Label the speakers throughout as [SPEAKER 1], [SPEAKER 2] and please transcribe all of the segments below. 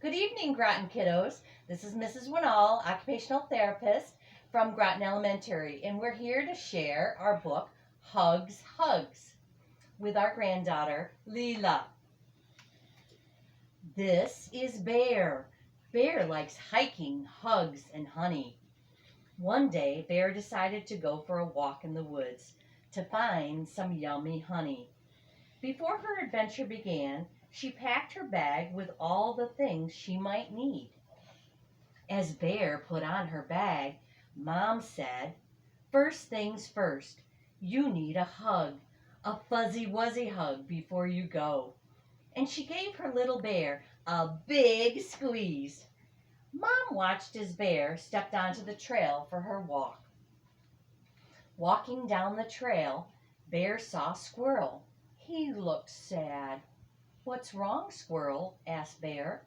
[SPEAKER 1] Good evening, Groton kiddos. This is Mrs. Wannall, occupational therapist from Groton Elementary, and we're here to share our book, Hugs, Hugs, with our granddaughter, Leela. This is Bear. Bear likes hiking, hugs, and honey. One day, Bear decided to go for a walk in the woods to find some yummy honey. Before her adventure began, she packed her bag with all the things she might need. As Bear put on her bag, Mom said, "First things first, you need a hug, a fuzzy-wuzzy hug before you go." And she gave her little bear a big squeeze. Mom watched as Bear stepped onto the trail for her walk. Walking down the trail, Bear saw Squirrel. He looked sad. "What's wrong, Squirrel?" asked Bear.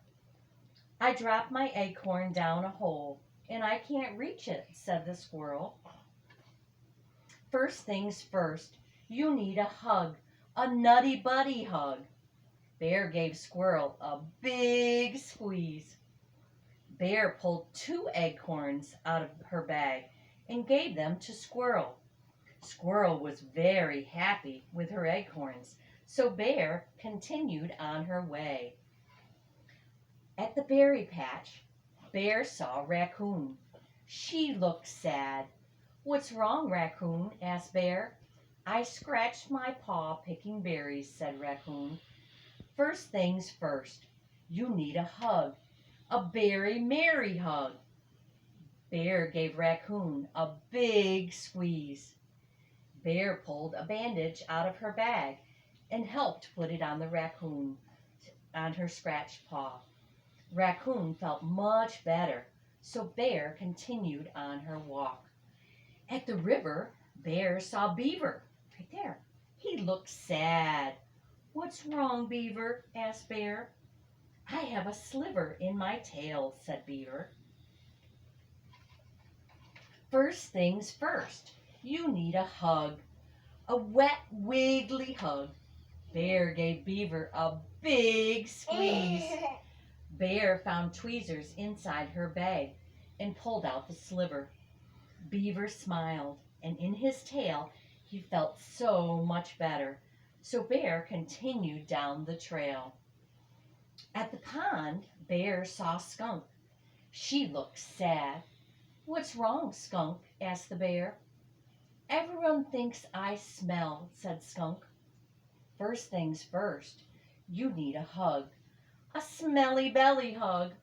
[SPEAKER 1] "I dropped my acorn down a hole, and I can't reach it," said the squirrel. "First things first, you need a hug, a nutty buddy hug." Bear gave Squirrel a big squeeze. Bear pulled 2 acorns out of her bag and gave them to Squirrel. Squirrel was very happy with her acorns, so Bear continued on her way. At the berry patch, Bear saw Raccoon. She looked sad. "What's wrong, Raccoon?" asked Bear. "I scratched my paw picking berries," said Raccoon. "First things first, you need a hug, a berry merry hug." Bear gave Raccoon a big squeeze. Bear pulled a bandage out of her bag and helped put it on the raccoon, on her scratched paw. Raccoon felt much better, so Bear continued on her walk. At the river, Bear saw Beaver, right there. He looked sad. "What's wrong, Beaver?" asked Bear. "I have a sliver in my tail," said Beaver. "First things first, you need a hug, a wet, wiggly hug." Bear gave Beaver a big squeeze. Bear found tweezers inside her bag and pulled out the sliver. Beaver smiled, and in his tail he felt so much better. So Bear continued down the trail. At the pond, Bear saw Skunk. She looked sad. "What's wrong, Skunk?" asked the bear. "Everyone thinks I smell," said Skunk. "First things first, you need a hug, a smelly belly hug."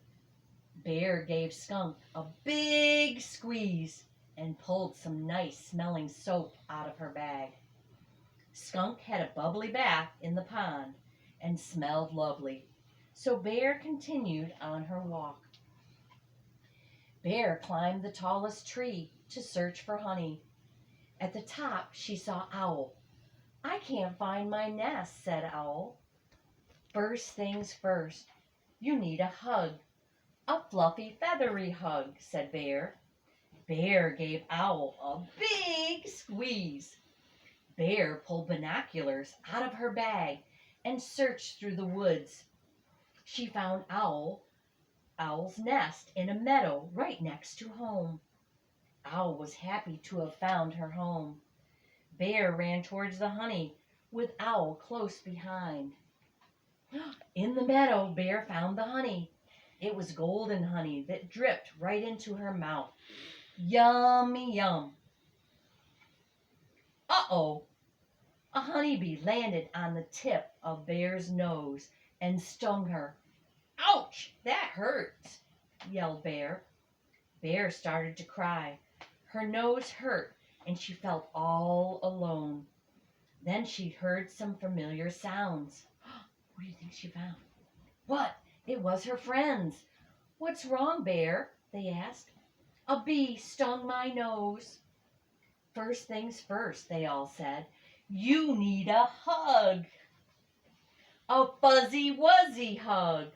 [SPEAKER 1] Bear gave Skunk a big squeeze and pulled some nice smelling soap out of her bag. Skunk had a bubbly bath in the pond and smelled lovely, so Bear continued on her walk. Bear climbed the tallest tree to search for honey. At the top she saw Owl. "I can't find my nest," said Owl. "First things first, you need a hug, a fluffy feathery hug," said Bear. Bear gave Owl a big squeeze. Bear pulled binoculars out of her bag and searched through the woods. She found Owl's nest in a meadow right next to home. Owl was happy to have found her home. Bear ran towards the honey with Owl close behind. In the meadow, Bear found the honey. It was golden honey that dripped right into her mouth. Yummy yum. Uh-oh! A honeybee landed on the tip of Bear's nose and stung her. "Ouch! That hurts!" yelled Bear. Bear started to cry. Her nose hurt and she felt all alone. Then she heard some familiar sounds. What do you think she found? What? It was her friends. "What's wrong, Bear?" they asked. "A bee stung my nose." "First things first," they all said. "You need a hug, a fuzzy-wuzzy hug."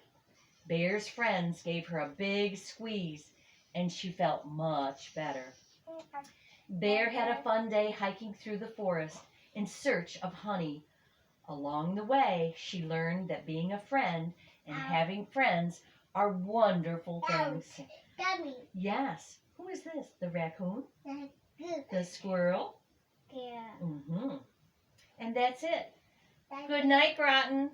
[SPEAKER 1] Bear's friends gave her a big squeeze, and she felt much better. Bear had a fun day hiking through the forest in search of honey. Along the way, she learned that being a friend and having friends are wonderful things.
[SPEAKER 2] Dummy.
[SPEAKER 1] Yes. Who is this? The raccoon?
[SPEAKER 2] Raccoon.
[SPEAKER 1] The squirrel?
[SPEAKER 2] Yeah.
[SPEAKER 1] Mm-hmm. And that's it. Good night, Groton.